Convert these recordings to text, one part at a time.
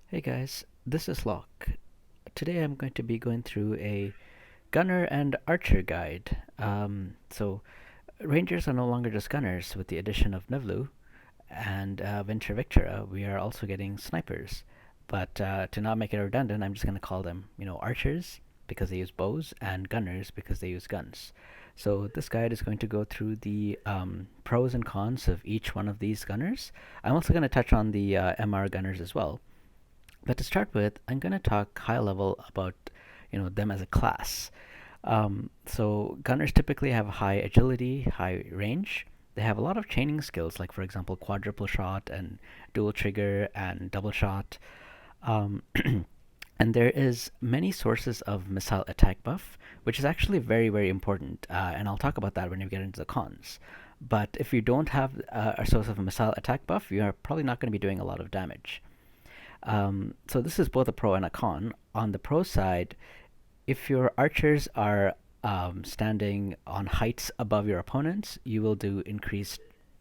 Hey guys, this is Locke. Today I'm going to be going through a gunner and archer guide. Rangers are no longer just gunners with the addition of Nivlu and Winter Victora. We are also getting snipers. But to not make it redundant, I'm just going to call them, archers because they use bows and gunners because they use guns. So this guide is going to go through the pros and cons of each one of these gunners. I'm also going to touch on the MR gunners as well. But to start with, I'm going to talk high level about them as a class. So gunners typically have high agility, high range. They have a lot of chaining skills, like for example, quadruple shot and dual trigger and double shot. Um, and there is many sources of missile attack buff, which is actually very, very important. And I'll talk about that when we get into the cons. But if you don't have a source of a missile attack buff, you are probably not going to be doing a lot of damage. So this is both a pro and a con. On the pro side, if your archers are standing on heights above your opponents, you will do increased.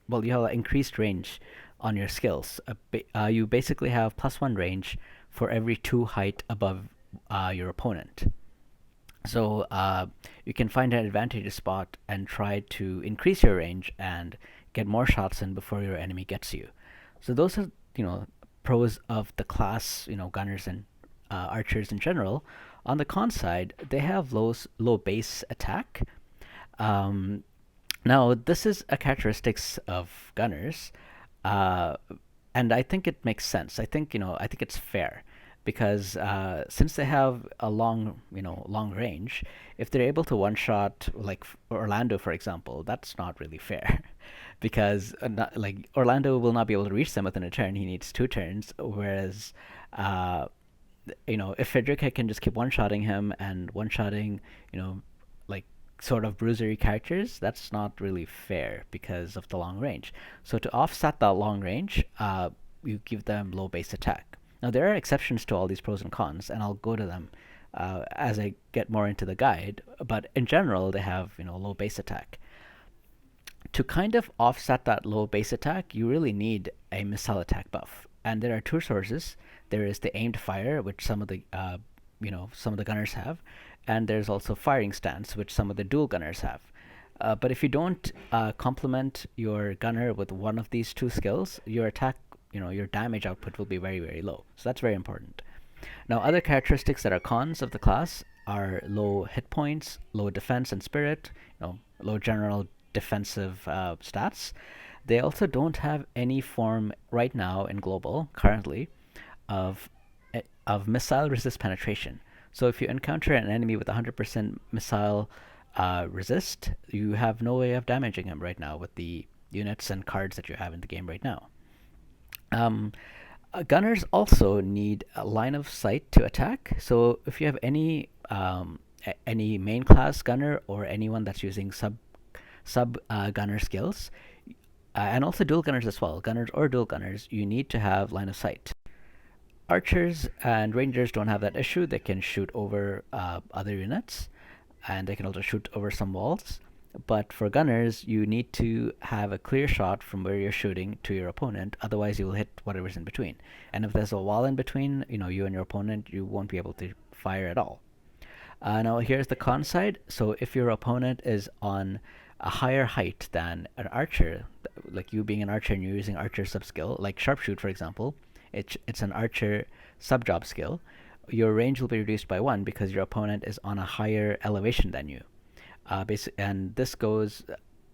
Well, you have increased range on your skills. You basically have +1 range for every 2 height above your opponent. So you can find an advantageous spot and try to increase your range and get more shots in before your enemy gets you. So those are pros of the class, gunners and archers in general. On the con side, they have low base attack. Um, Now this is a characteristics of gunners, uh, and I think it makes sense. I think it's fair because since they have a long range, if they're able to one shot like Orlando, for example, that's not really fair. Because like Orlando will not be able to reach them within a turn. He needs 2 turns, whereas uh, if Frederica can just keep one-shotting him and one-shotting, like sort of bruisery characters, that's not really fair because of the long range. So to offset that long range, you give them low base attack. Now there are exceptions to all these pros and cons, and I'll go to them as I get more into the guide. But in general, they have low base attack. To kind of offset that low base attack, you really need a missile attack buff. And there are 2 sources. There is the aimed fire, which some of the gunners have, and there's also firing stance, which some of the dual gunners have. But if you don't complement your gunner with one of these 2 skills, your attack, your damage output will be very, very low. So that's very important. Now, other characteristics that are cons of the class are low hit points, low defense and spirit, low general defensive stats. They also don't have any form right now in global currently of missile resist penetration. So if you encounter an enemy with 100% missile resist, you have no way of damaging him right now with the units and cards that you have in the game right now. Um, Gunners also need a line of sight to attack. So if you have any main class gunner or anyone that's using sub gunner skills, and also dual gunners as well, gunners or dual gunners, you need to have line of sight. Archers and rangers don't have that issue. They can shoot over other units, and they can also shoot over some walls. But for gunners, you need to have a clear shot from where you're shooting to your opponent. Otherwise, you will hit whatever's in between. And if there's a wall in between, you and your opponent, you won't be able to fire at all. Now, here's the con side. So if your opponent is on a higher height than an archer, like you being an archer and you're using archer sub skill, like sharpshoot, for example, it's an archer sub job skill. Your range will be reduced by 1 because your opponent is on a higher elevation than you. And this goes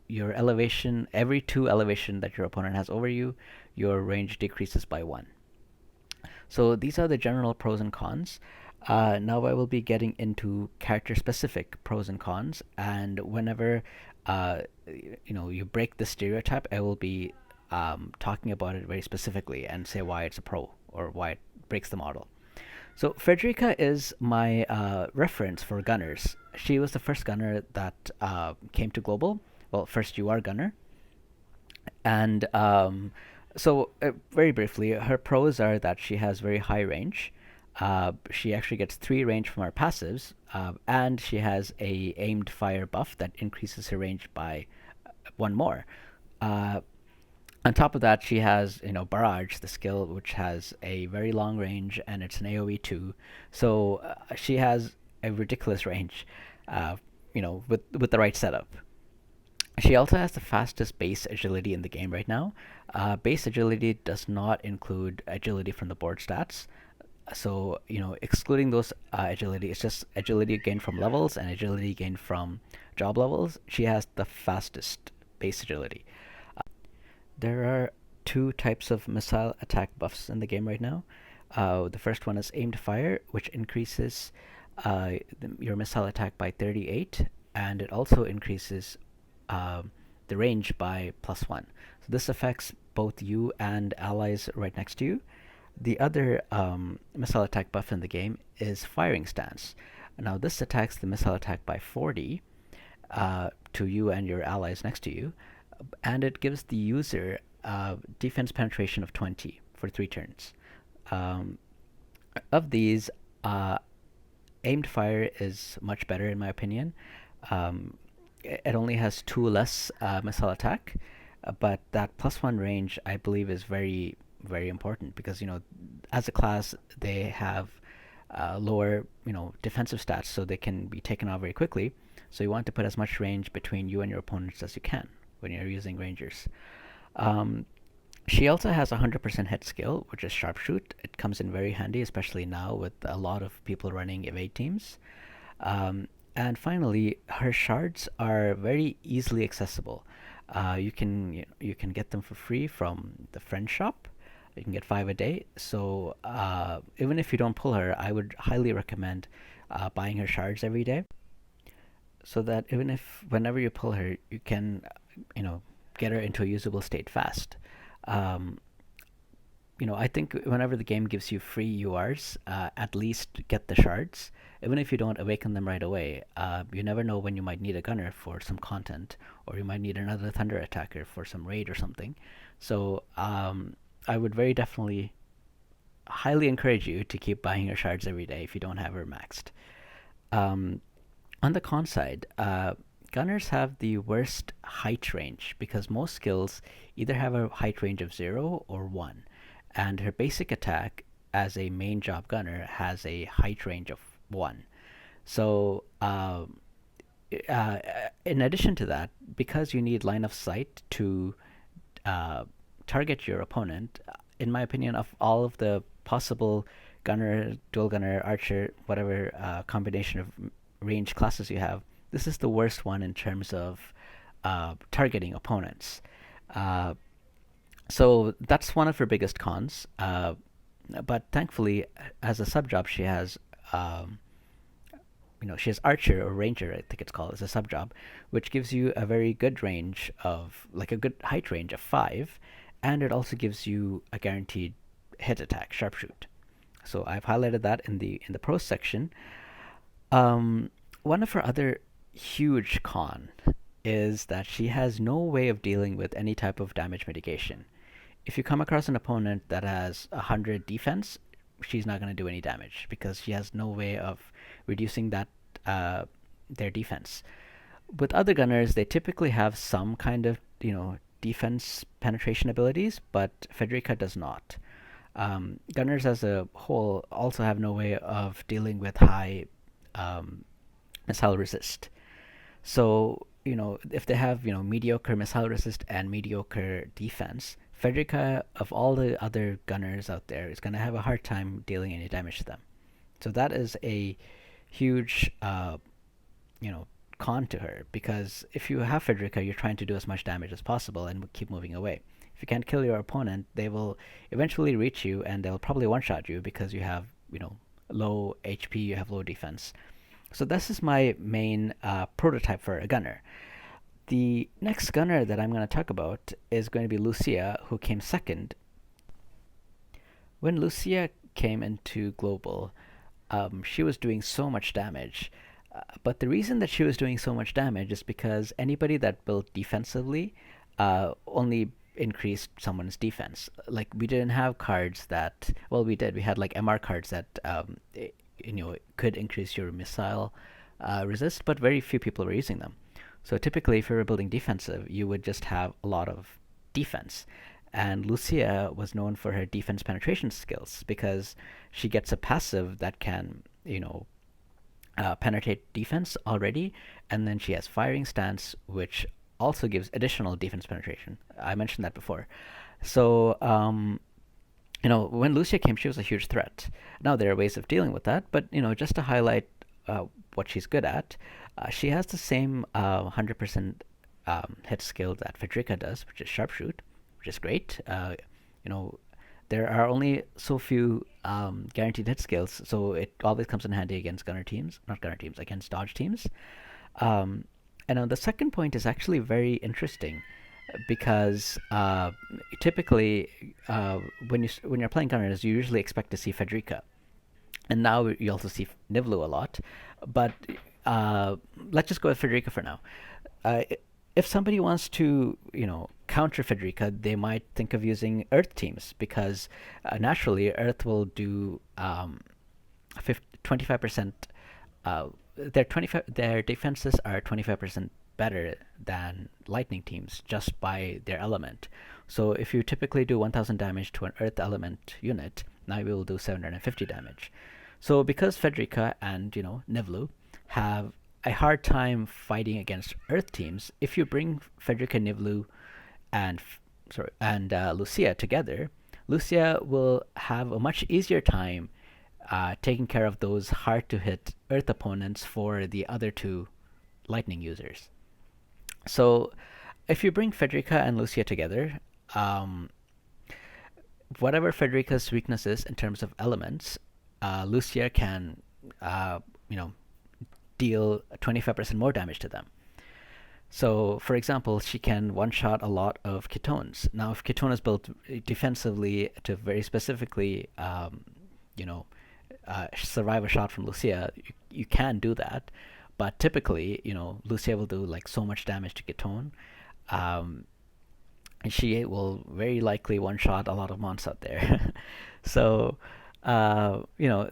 your elevation every 2 elevation that your opponent has over you, your range decreases by 1. So these are the general pros and cons. Now I will be getting into character specific pros and cons, and whenever you break the stereotype, I will be talking about it very specifically and say why it's a pro or why it breaks the model. So Frederica is my reference for gunners. She was the first gunner that came to global. Well, first UR gunner, and very briefly, her pros are that she has very high range. She actually gets 3 range from her passives, and she has a aimed fire buff that increases her range by 1 more. Uh, On top of that, she has, Barrage, the skill, which has a very long range, and it's an AoE too. So she has a ridiculous range, with the right setup. She also has the fastest base agility in the game right now. Base agility does not include agility from the board stats. So, excluding those agility, it's just agility gained from levels and agility gained from job levels. She has the fastest base agility. There are two types of missile attack buffs in the game right now. The first one is aimed fire, which increases your missile attack by 38, and it also increases the range by +1. So this affects both you and allies right next to you. The other missile attack buff in the game is firing stance. Now this attacks the missile attack by 40 to you and your allies next to you, and it gives the user defense penetration of 20 for 3 turns. Um, of these, aimed fire is much better in my opinion. It only has 2 less missile attack, but that +1 range I believe is very, very important because as a class they have lower defensive stats, so they can be taken out very quickly. So you want to put as much range between you and your opponents as you can when you're using rangers. Um, she also has 100% hit skill, which is sharpshoot. It comes in very handy, especially now with a lot of people running evade teams. Um, and finally, her shards are very easily accessible. You can get them for free from the friend shop. You can get 5 a day. So even if you don't pull her, I would highly recommend buying her shards every day, so that even if whenever you pull her, you can, you know, get her into a usable state fast. Um, I think whenever the game gives you free URs, at least get the shards. Even if you don't awaken them right away, you never know when you might need a gunner for some content, or you might need another thunder attacker for some raid or something. So I would very definitely highly encourage you to keep buying your shards every day if you don't have her maxed. Um, on the con side, gunners have the worst height range because most skills either have a height range of 0 or 1, and her basic attack as a main job gunner has a height range of 1. So, uh, in addition to that, because you need line of sight to uh, target your opponent, in my opinion, of all of the possible gunner, dual gunner, archer, whatever combination of range classes you have, this is the worst one in terms of targeting opponents. Uh, so that's one of her biggest cons. But thankfully, as a sub job, um, she has archer or ranger, I think it's called, as a sub job, which gives you a very good range of, like a good height range of 5, and it also gives you a guaranteed hit attack, sharpshoot. So I've highlighted that in the pros section. Um, One of her other huge con is that she has no way of dealing with any type of damage mitigation. If you come across an opponent that has 100 defense, she's not going to do any damage because she has no way of reducing that uh, their defense. With other gunners, they typically have some kind of defense penetration abilities, but Frederica does not. Gunners as a whole also have no way of dealing with high um, missile resist. So, if they have, mediocre missile resist and mediocre defense, Frederica, of all the other gunners out there, is going to have a hard time dealing any damage to them. So that is a huge, you know, con to her, because if you have Frederica, you're trying to do as much damage as possible and keep moving away. If you can't kill your opponent, they will eventually reach you and they'll probably one-shot you because you have, low HP, you have low defense. So this is my main prototype for a gunner. The next gunner that I'm going to talk about is going to be Lucia, who came second. When Lucia came into Global, she was doing so much damage. But the reason that she was doing so much damage is because anybody that built defensively only increased someone's defense. Like, we didn't have cards that, well, we did. We had like MR cards that could increase your missile resist, but very few people were using them. So typically, if you were building defensive, you would just have a lot of defense. And Lucia was known for her defense penetration skills because she gets a passive that can, penetrate defense already, and then she has firing stance, which also gives additional defense penetration. I mentioned that before. So, when Lucia came, she was a huge threat. Now there are ways of dealing with that, but just to highlight what she's good at, she has the same 100% hit skill that Frederica does, which is sharpshoot, which is great. You know, there are only so few guaranteed hit skills, so it always comes in handy against gunner teams, not gunner teams, against dodge teams. Um, and the second point is actually very interesting because typically when you're playing gunners, you usually expect to see Frederica, and now you also see Nivlu a lot. But uh, let's just go with Frederica for now. Uh, if somebody wants to, counter Frederica, they might think of using Earth teams because naturally Earth will do 25%. Their defenses are 25% better than lightning teams just by their element. So if you typically do 1000 damage to an Earth element unit, now you will do 750 damage. So because Frederica and Nivlu have a hard time fighting against Earth teams, if you bring Frederica, Nivlu, and Lucia together, Lucia will have a much easier time taking care of those hard to hit Earth opponents for the other two lightning users. So if you bring Frederica and Lucia together, um, whatever Frederica's weakness is in terms of elements, Lucia can, uh, you know, deal 25% more damage to them. So, for example, she can one-shot a lot of ketones. Now, if ketone is built defensively to very specifically, you know, survive a shot from Lucia, you can do that. But typically, Lucia will do like so much damage to ketone, um, and she will very likely one-shot a lot of mons out there. So, uh, you know,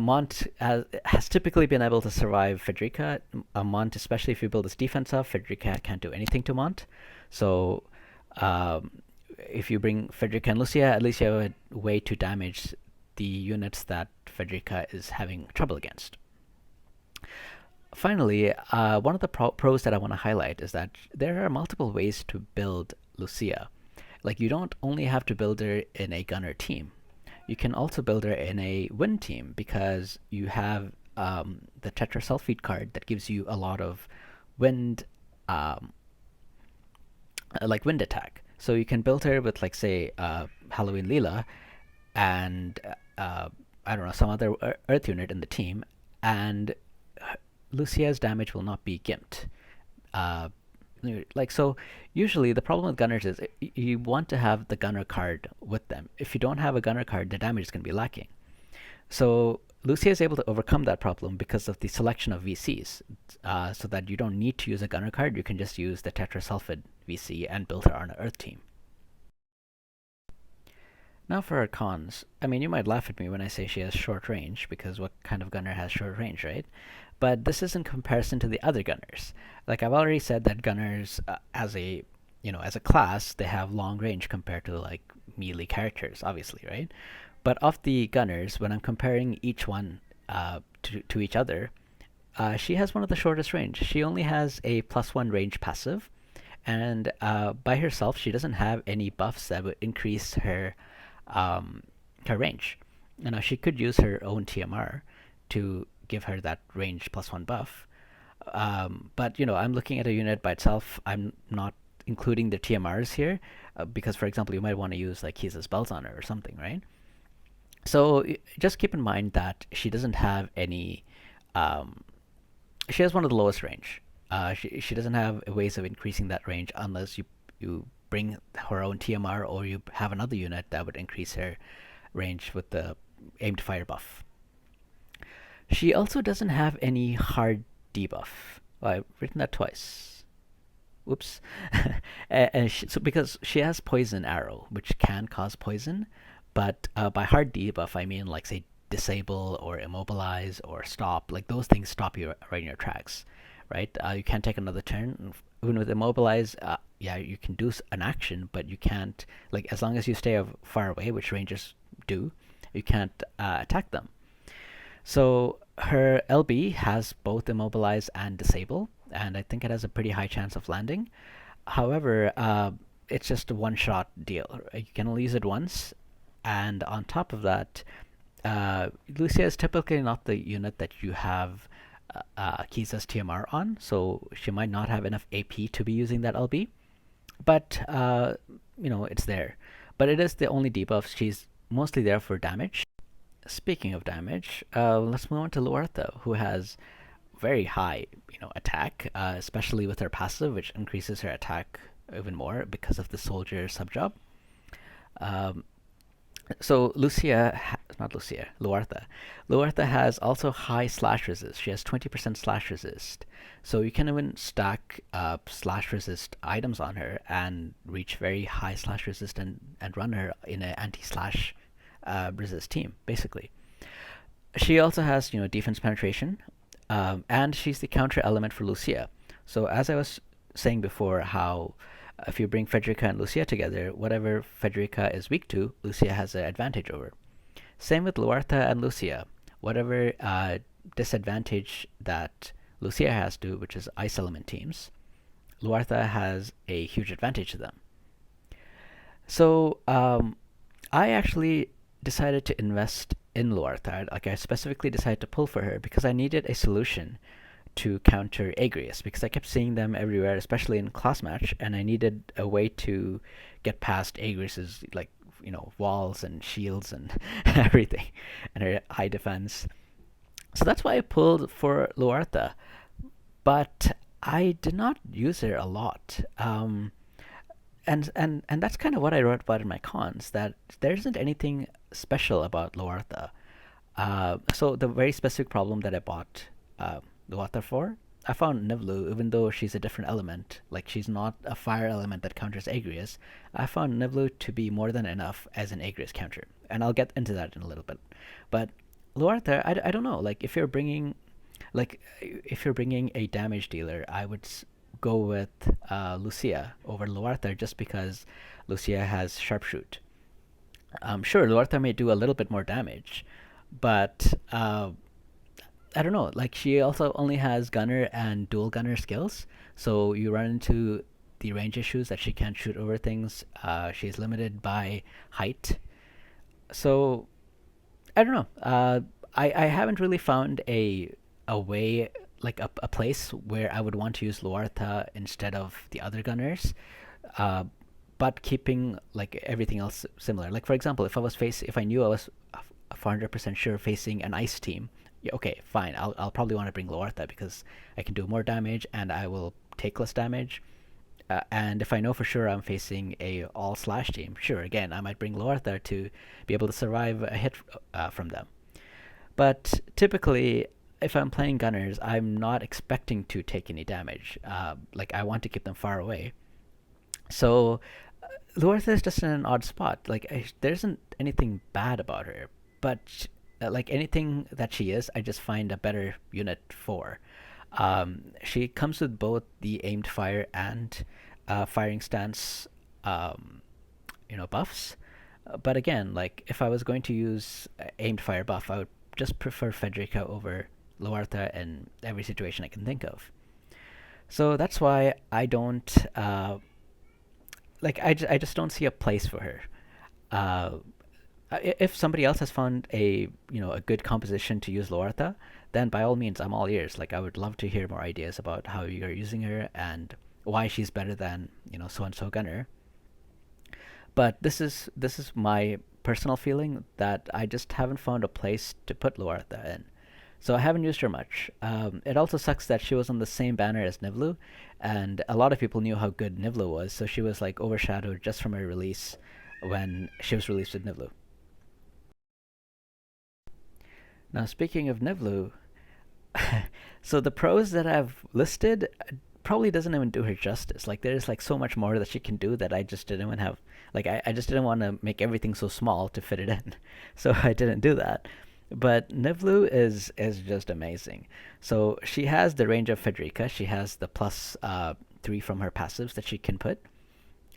Mont has typically been able to survive Frederica. Mont, especially if you build his defense up, Frederica can't do anything to Mont. So um, if you bring Frederica and Lucia, at least you have a way to damage the units that Frederica is having trouble against. Finally, one of the pros that I want to highlight is that there are multiple ways to build Lucia. Like, you don't only have to build her in a gunner team. You can also build her in a wind team because you have the tetrasulfide card that gives you a lot of wind, um, like wind attack. So you can build her with, like, say, Halloween Leela and I don't know, some other Earth unit in the team, and Lucia's damage will not be gimped. Uh, so usually the problem with gunners is you want to have the gunner card with them. If you don't have a gunner card, the damage is going to be lacking. So Lucia is able to overcome that problem because of the selection of VCs, so that you don't need to use a gunner card. You can just use the tetrasulfide VC and build her on an Earth team. Now for her cons. I mean, you might laugh at me when I say she has short range, because what kind of gunner has short range, right? But this is in comparison to the other gunners. Like I've already said that gunners, as a class, they have long range compared to like melee characters, obviously, right? But of the gunners, when I'm comparing each one to each other, she has one of the shortest range. She only has a +1 range passive, and by herself, she doesn't have any buffs that would increase um, her range. She could use her own TMR to give her that range +1 buff. But I'm looking at a unit by itself. I'm not including the TMRs here because, for example, you might want to use like Kiza's Bells on her or something, right? So just keep in mind that she doesn't have any. Um, she has one of the lowest range. She doesn't have ways of increasing that range unless you bring her own TMR or you have another unit that would increase her range with the aimed fire buff. She also doesn't have any hard debuff. Oh, I've written that twice. Whoops. So because she has poison arrow, which can cause poison, but by hard debuff I mean like say disable or immobilize or stop. Like those things stop you right in your tracks, right? You can't take another turn. Even with immobilize, yeah, you can do an action, but you can't, like, as long as you stay far away, which rangers do, you can't attack them. So her LB has both immobilize and disable, and I think it has a pretty high chance of landing. However, it's just a one-shot deal. You can only use it once, and on top of that, Lucia is typically not the unit that you have keys as TMR on, so she might not have enough AP to be using that LB. But it's there. But it is the only debuff. She's mostly there for damage. Speaking of damage, let's move on to Luartha, who has very high, attack, especially with her passive, which increases her attack even more because of the soldier subjob. Um, so not Lucia, Luartha. Luartha has also high slash resist. She has 20% slash resist. So you can even stack slash resist items on her and reach very high slash resist and run her in an anti-slash resist team, basically. She also has, defense penetration, and she's the counter element for Lucia. So as I was saying before, how if you bring Frederica and Lucia together, whatever Frederica is weak to, Lucia has an advantage over. Same with Luartha and Lucia. Whatever disadvantage that Lucia has to, which is ice element teams, Luartha has a huge advantage to them. So I actually decided to invest in Luartha. Like, I specifically decided to pull for her because I needed a solution to counter Agrius, because I kept seeing them everywhere, especially in class match, and I needed a way to get past Agrius's, like, walls and shields and everything, and her high defense. So that's why I pulled for Luartha, but I did not use her a lot. And that's kind of what I wrote about in my cons, that there isn't anything special about Luartha. So the very specific problem that I bought Luartha for, I found Nivlu, even though she's a different element, like she's not a fire element that counters Agrius, I found Nivlu to be more than enough as an Agrius counter. And I'll get into that in a little bit. But Luartha, I don't know, like if you're bringing a damage dealer, I would go with Lucia over Luartha, just because Lucia has sharpshoot. Sure, Luartha may do a little bit more damage, but I don't know. Like, she also only has gunner and dual gunner skills, so you run into the range issues that she can't shoot over things. She's limited by height, so I don't know. I haven't really found a way, like a place where I would want to use Luartha instead of the other gunners, but keeping like everything else similar. Like, for example, if I knew I was 400% sure facing an ice team, yeah, okay, fine. I'll probably want to bring Luartha because I can do more damage and I will take less damage. And if I know for sure I'm facing a all slash team, sure, again, I might bring Luartha to be able to survive a hit from them. But typically, if I'm playing gunners, I'm not expecting to take any damage. Like, I want to keep them far away. So Luartha is just in an odd spot. Like, there isn't anything bad about her, but like anything that she is, I just find a better unit for. She comes with both the aimed fire and firing stance, buffs. But again, like if I was going to use aimed fire buff, I would just prefer Frederica over Luartha in every situation I can think of. So that's why I don't I just don't see a place for her. Uh, if somebody else has found a good composition to use Luartha, then by all means, I'm all ears. Like, I would love to hear more ideas about how you're using her and why she's better than so and so gunner. But this is my personal feeling, that I just haven't found a place to put Luartha in. So I haven't used her much. It also sucks that she was on the same banner as Nivlu, and a lot of people knew how good Nivlu was, so she was like overshadowed just from her release when she was released with Nivlu. Now, speaking of Nivlu, so the pros that I've listed probably doesn't even do her justice. Like, there's like so much more that she can do that I just didn't even have. Like, I just didn't want to make everything so small to fit it in, so I didn't do that. But Nivlu is just amazing. So she has the range of Frederica. She has the plus 3 from her passives that she can put.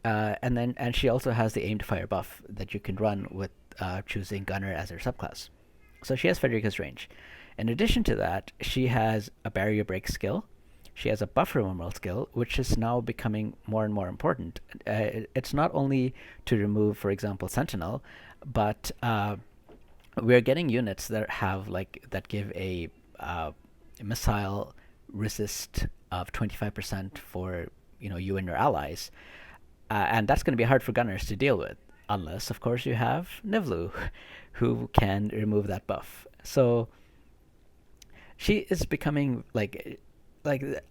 And she also has the aimed fire buff that you can run with choosing Gunner as her subclass. So she has Frederica's range. In addition to that, she has a barrier break skill. She has a buff removal skill, which is now becoming more and more important. It's not only to remove, for example, Sentinel, but we're getting units that have that give a missile resist of 25% for you and your allies, and that's going to be hard for gunners to deal with, unless of course you have Nivlu, who can remove that buff. So she is becoming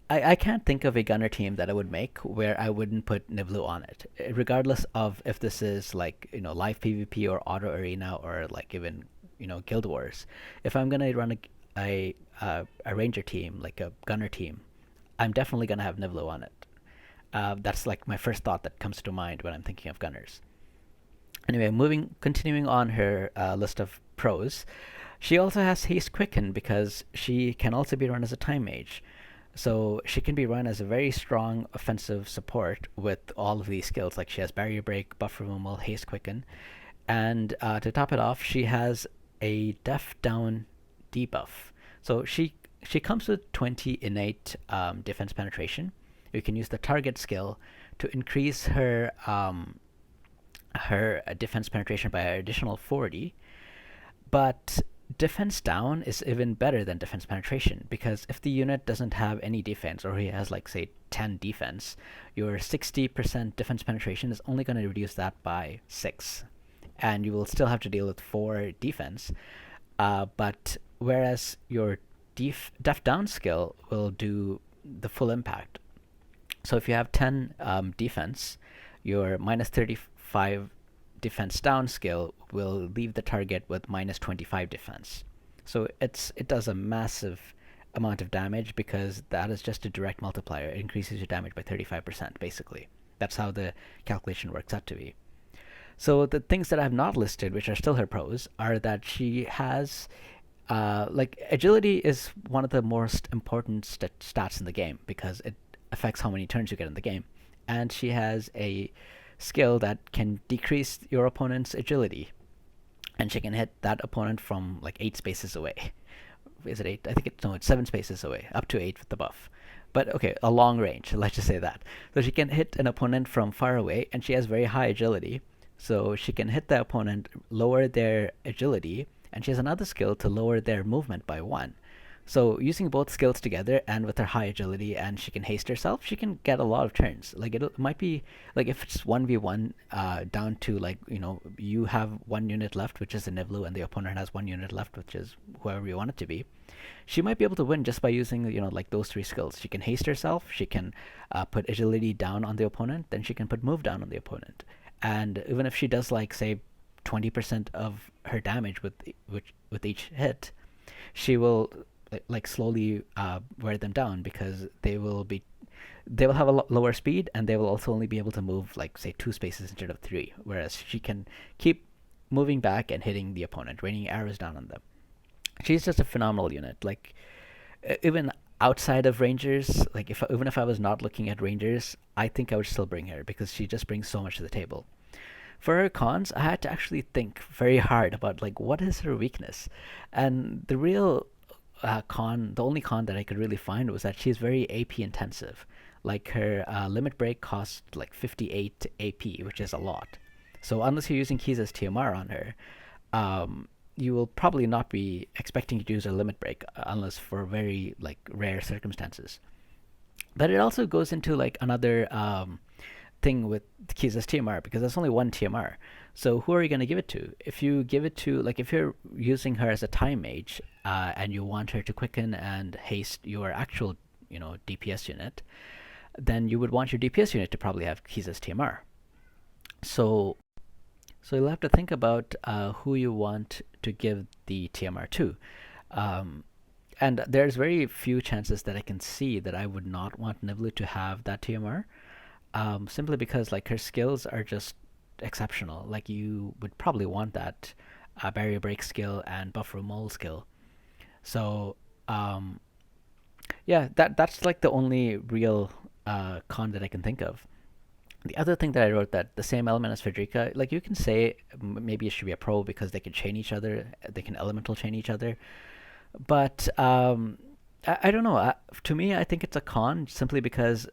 I can't think of a gunner team that I would make where I wouldn't put Nivlu on it, regardless of if this is live PvP or auto arena or even Guild Wars. If I'm gonna run a ranger team, like a gunner team, I'm definitely gonna have Nivlu on it. That's my first thought that comes to mind when I'm thinking of gunners. Anyway, continuing on her list of pros, she also has haste quicken because she can also be run as a time mage. So she can be run as a very strong offensive support with all of these skills. Like she has barrier break, buff removal, haste quicken, and to top it off, she has a def down debuff. So she comes with 20 innate defense penetration. You can use the target skill to increase her defense penetration by an additional 40, but defense down is even better than defense penetration, because if the unit doesn't have any defense, or he has say 10 defense, your 60% defense penetration is only going to reduce that by 6, and you will still have to deal with 4 defense. But whereas your def down skill will do the full impact. So if you have 10 defense, your minus 35 defense down skill will leave the target with minus 25 defense. So it does a massive amount of damage, because that is just a direct multiplier. It increases your damage by 35%, basically. That's how the calculation works out to be. So the things that I have not listed, which are still her pros, are that she has agility is one of the most important stats in the game, because it affects how many turns you get in the game. And she has a skill that can decrease your opponent's agility, and she can hit that opponent from 8 spaces away. Is it 8? I think it's 7 spaces away, up to 8 with the buff. But okay, a long range, let's just say that. So she can hit an opponent from far away, and she has very high agility. So she can hit the opponent, lower their agility, and she has another skill to lower their movement by 1. So using both skills together, and with her high agility, and she can haste herself, she can get a lot of turns. It might be if it's 1v1 down to you have 1 unit left, which is a Nivlu, and the opponent has 1 unit left, which is whoever you want it to be. She might be able to win just by using those 3 skills. She can haste herself, she can put agility down on the opponent, then she can put move down on the opponent. And even if she does say 20% of her damage with each hit, she will slowly wear them down, because they will have a lower speed, and they will also only be able to move say 2 spaces instead of 3, whereas she can keep moving back and hitting the opponent, raining arrows down on them. She's just a phenomenal unit. Even outside of rangers, even if I was not looking at rangers, I think I would still bring her, because she just brings so much to the table. For her cons, I had to actually think very hard about what is her weakness, and the real the only con that I could really find was that she's very AP intensive. Her limit break costs 58 AP, which is a lot. So unless you're using Kiza's TMR on her, you will probably not be expecting to use a limit break, unless for very rare circumstances. But it also goes into another thing with Kiza's TMR, because there's only 1 TMR. So who are you going to give it to? If you give it to, if you're using her as a time mage, and you want her to quicken and haste your actual, DPS unit, then you would want your DPS unit to probably have Kiza's TMR. So you'll have to think about who you want to give the TMR to. And there's very few chances that I can see that I would not want Nivlu to have that TMR, simply because her skills are just exceptional. You would probably want that barrier break skill and buff removal skill. So yeah, that's the only real con that I can think of. The other thing that I wrote, that the same element as Frederica, like you can say maybe it should be a pro because they can chain each other, they can elemental chain each other, but I don't know. To me, I think it's a con simply because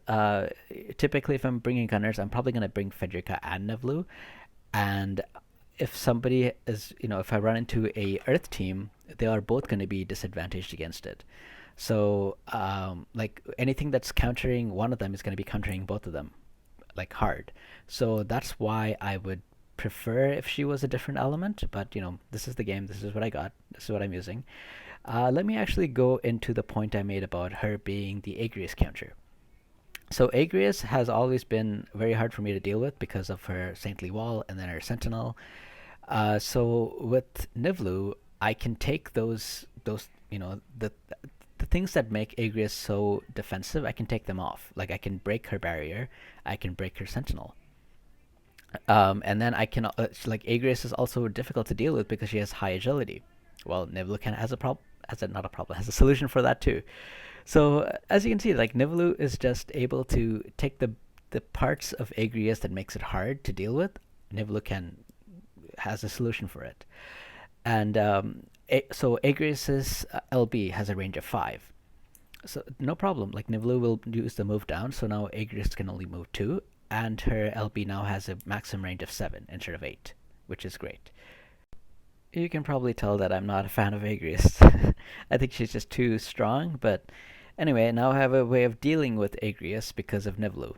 typically if I'm bringing gunners, I'm probably going to bring Frederica and Nivlu, and if somebody is, if I run into a Earth team, they are both going to be disadvantaged against it. So, like anything that's countering one of them is going to be countering both of them, like hard. So that's why I would prefer if she was a different element. But this is the game. This is what I got. This is what I'm using. Let me actually go into the point I made about her being the Agrius counter. So Agrius has always been very hard for me to deal with because of her Saintly Wall and then her Sentinel. So with Nivlu, I can take those the things that make Agrius so defensive. I can take them off. Like I can break her barrier, I can break her Sentinel, and then I can like Agrius is also difficult to deal with because she has high agility. Well, Nivlu has a problem. Not a problem. Has a solution for that too. So as you can see, like Nivlu is just able to take the parts of Agrius that makes it hard to deal with. Nivlu can has a solution for it, and so Agrius's LB has a range of 5. So no problem. Like Nivlu will use the move down, so now Agrius can only move 2, and her LB now has a maximum range of 7 instead of 8, which is great. You can probably tell that I'm not a fan of Agrius. I think she's just too strong, but anyway, now I have a way of dealing with Agrius because of Nivlu.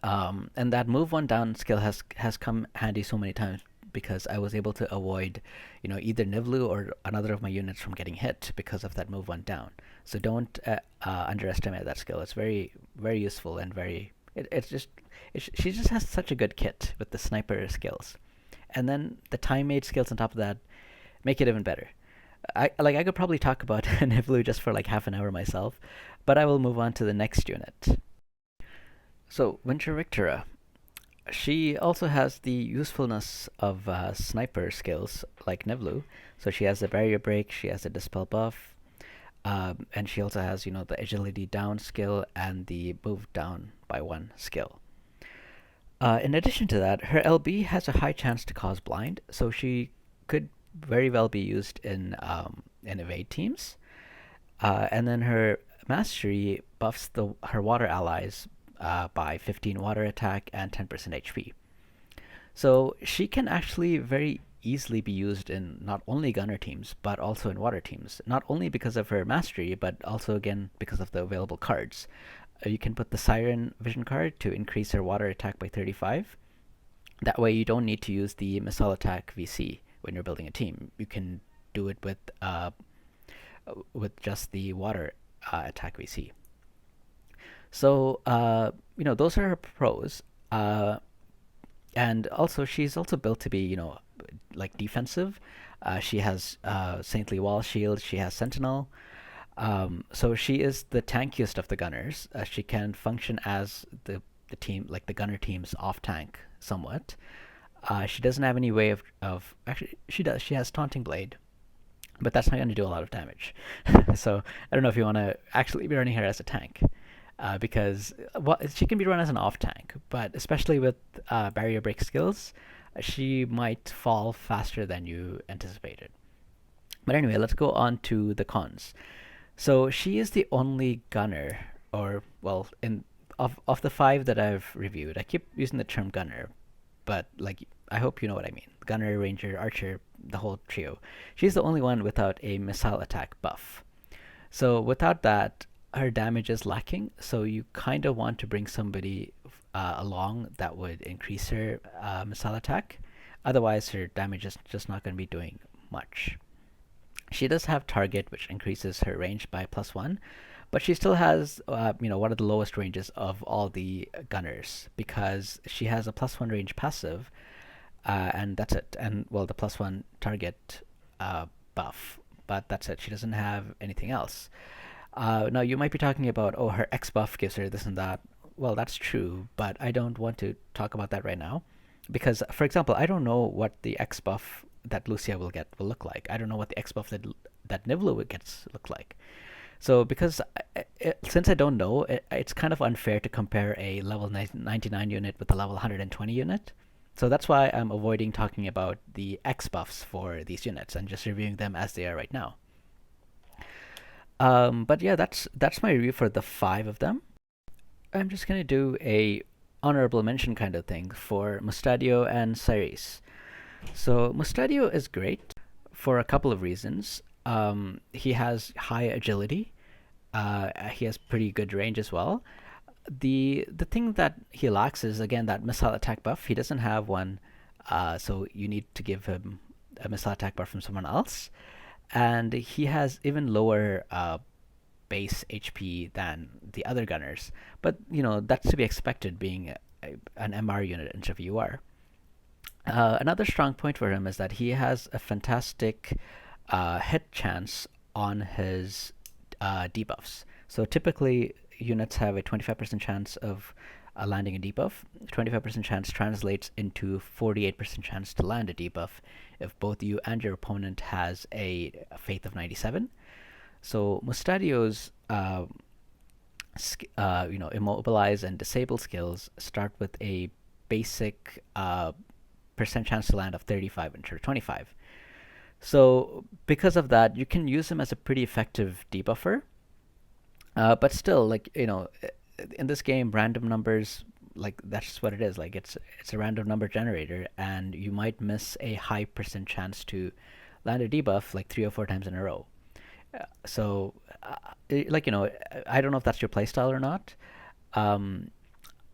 And that move one down skill has come handy so many times because I was able to avoid, either Nivlu or another of my units from getting hit because of that move one down. So don't underestimate that skill. It's very, very useful and very. She just has such a good kit with the sniper skills, and then the time made skills on top of that make it even better. I could probably talk about Nivlu just for like half an hour myself, but I will move on to the next unit. So Winter Victora, she also has the usefulness of sniper skills like Nivlu. So she has the barrier break, she has the dispel buff, and she also has the agility down skill and the move down by 1 skill. In addition to that, her LB has a high chance to cause blind, so she could very well be used in evade teams. And then her mastery buffs her water allies by 15 water attack and 10% HP. So she can actually very easily be used in not only gunner teams but also in water teams. Not only because of her mastery, but also again because of the available cards. You can put the Siren Vision card to increase her water attack by 35. That way you don't need to use the missile attack VC when you're building a team. You can do it with just the water attack VC. So those are her pros, and also she's also built to be like defensive. She has Saintly Wall Shield. She has Sentinel. So she is the tankiest of the gunners. She can function as the team, like the gunner team's off tank somewhat. She doesn't have any way of actually she does. She has Taunting Blade, but that's not going to do a lot of damage. So I don't know if you want to actually be running her as a tank. Because she can be run as an off tank, but especially with barrier break skills, she might fall faster than you anticipated. But anyway, let's go on to the cons. So she is the only gunner, or well, of the 5 that I've reviewed. I keep using the term gunner, but like I hope you know what I mean. Gunner, ranger, archer, the whole trio. She's the only one without a missile attack buff. So without that, her damage is lacking, so you kind of want to bring somebody along that would increase her missile attack. Otherwise, her damage is just not going to be doing much. She does have target, which increases her range by +1, but she still has one of the lowest ranges of all the gunners because she has a +1 range passive, and that's it. And well, the +1 target buff, but that's it. She doesn't have anything else. Now you might be talking about, oh, her X buff gives her this and that. Well, that's true, but I don't want to talk about that right now, because, for example, I don't know what the X buff that Lucia will get will look like. I don't know what the X buff that Nivlu gets look like. So because since I don't know, it's kind of unfair to compare a level 99 unit with a level 120 unit. So that's why I'm avoiding talking about the X buffs for these units and just reviewing them as they are right now. But yeah, that's my review for the five of them. I'm just gonna do a honorable mention kind of thing for Mustadio and Cyrus. So Mustadio is great for a couple of reasons. He has high agility. He has pretty good range as well. The thing that he lacks is again that missile attack buff. He doesn't have one, so you need to give him a missile attack buff from someone else. And he has even lower base HP than the other gunners. But that's to be expected, being an MR unit instead of UR. Another strong point for him is that he has a fantastic hit chance on his debuffs. So typically, units have a 25% chance of landing a debuff. 25% chance translates into 48% chance to land a debuff if both you and your opponent has a faith of 97. So Mustadio's immobilize and disable skills start with a basic percent chance to land of 35 instead of 25. So because of that, you can use him as a pretty effective debuffer. But still, in this game, random numbers, that's just what it is. Like it's a random number generator, and you might miss a high percent chance to land a debuff like 3 or 4 times in a row. So, I don't know if that's your playstyle or not. Um,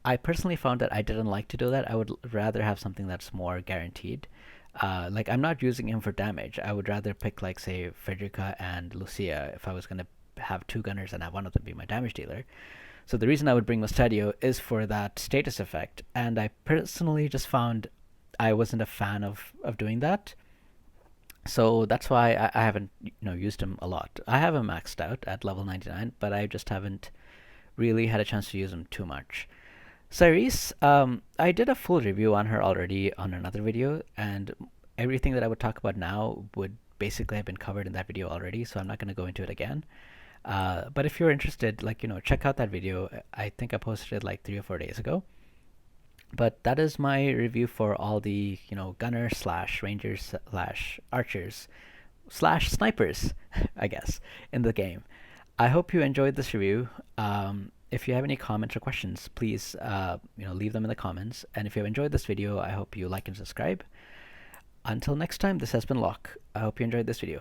I personally found that I didn't like to do that. I would rather have something that's more guaranteed. I'm not using him for damage. I would rather pick, like, say, Frederica and Lucia if I was gonna have two gunners and have one of them be my damage dealer. So the reason I would bring Mustadio is for that status effect, and I personally just found I wasn't a fan of doing that. So that's why I haven't used him a lot. I have him maxed out at level 99, but I just haven't really had a chance to use him too much. Cyrus, I did a full review on her already on another video, and everything that I would talk about now would basically have been covered in that video already, so I'm not going to go into it again. But if you're interested, check out that video. I think I posted it like 3 or 4 days ago. But that is my review for all the, gunners slash rangers slash archers slash snipers, I guess, in the game. I hope you enjoyed this review. If you have any comments or questions, please, leave them in the comments. And if you have enjoyed this video, I hope you like and subscribe. Until next time, this has been Locke. I hope you enjoyed this video.